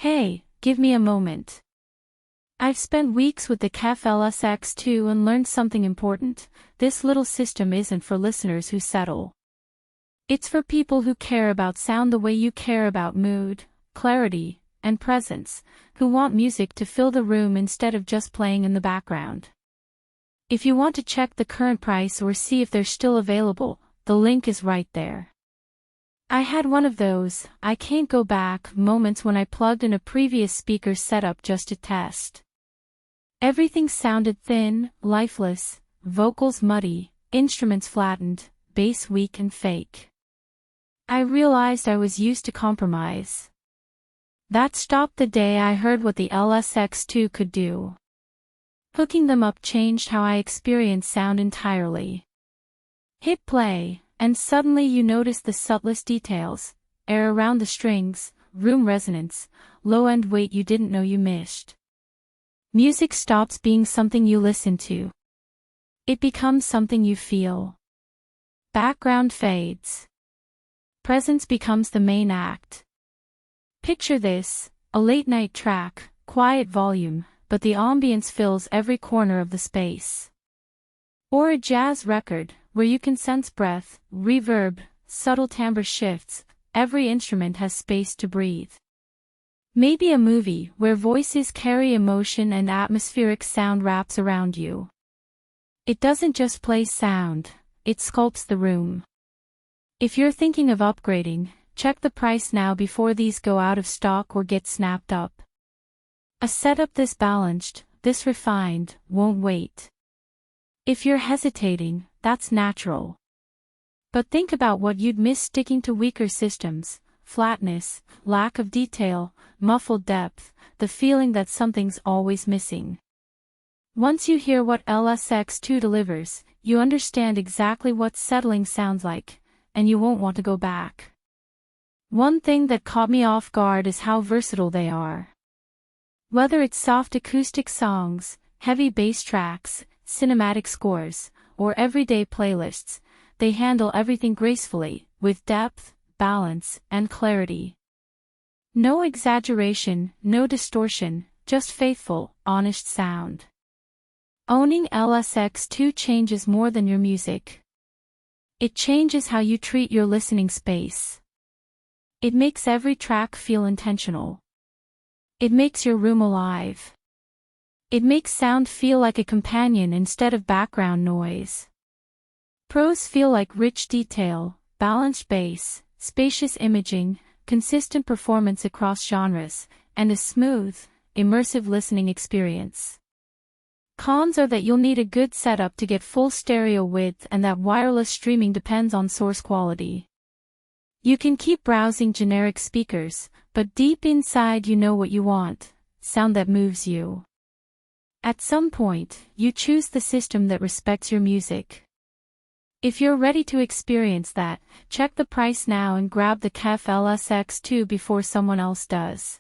Hey, give me a moment. I've spent weeks with the KEF LSX II and learned something important. This little system isn't for listeners who settle. It's for people who care about sound the way you care about mood, clarity, and presence, who want music to fill the room instead of just playing in the background. If you want to check the current price or see if they're still available, the link is right there. I had one of those "I can't go back" moments when I plugged in a previous speaker setup just to test. Everything sounded thin, lifeless, vocals muddy, instruments flattened, bass weak and fake. I realized I was used to compromise. That stopped the day I heard what the LSX II could do. Hooking them up changed how I experienced sound entirely. Hit play, and suddenly you notice the subtlest details: air around the strings, room resonance, low-end weight you didn't know you missed. Music stops being something you listen to. It becomes something you feel. Background fades. Presence becomes the main act. Picture this: a late-night track, quiet volume, but the ambience fills every corner of the space. Or a jazz record, where you can sense breath, reverb, subtle timbre shifts, every instrument has space to breathe. Maybe a movie, where voices carry emotion and atmospheric sound wraps around you. It doesn't just play sound, it sculpts the room. If you're thinking of upgrading, check the price now before these go out of stock or get snapped up. A setup this balanced, this refined, won't wait. If you're hesitating, that's natural. But think about what you'd miss sticking to weaker systems: flatness, lack of detail, muffled depth, the feeling that something's always missing. Once you hear what LSX II delivers, you understand exactly what settling sounds like, and you won't want to go back. One thing that caught me off guard is how versatile they are. Whether it's soft acoustic songs, heavy bass tracks, cinematic scores, or everyday playlists, they handle everything gracefully, with depth, balance, and clarity. No exaggeration, no distortion, just faithful, honest sound. Owning LSX II changes more than your music. It changes how you treat your listening space. It makes every track feel intentional. It makes your room alive. It makes sound feel like a companion instead of background noise. Pros feel like rich detail, balanced bass, spacious imaging, consistent performance across genres, and a smooth, immersive listening experience. Cons are that you'll need a good setup to get full stereo width and that wireless streaming depends on source quality. You can keep browsing generic speakers, but deep inside you know what you want: sound that moves you. At some point, you choose the system that respects your music. If you're ready to experience that, check the price now and grab the KEF LSX II before someone else does.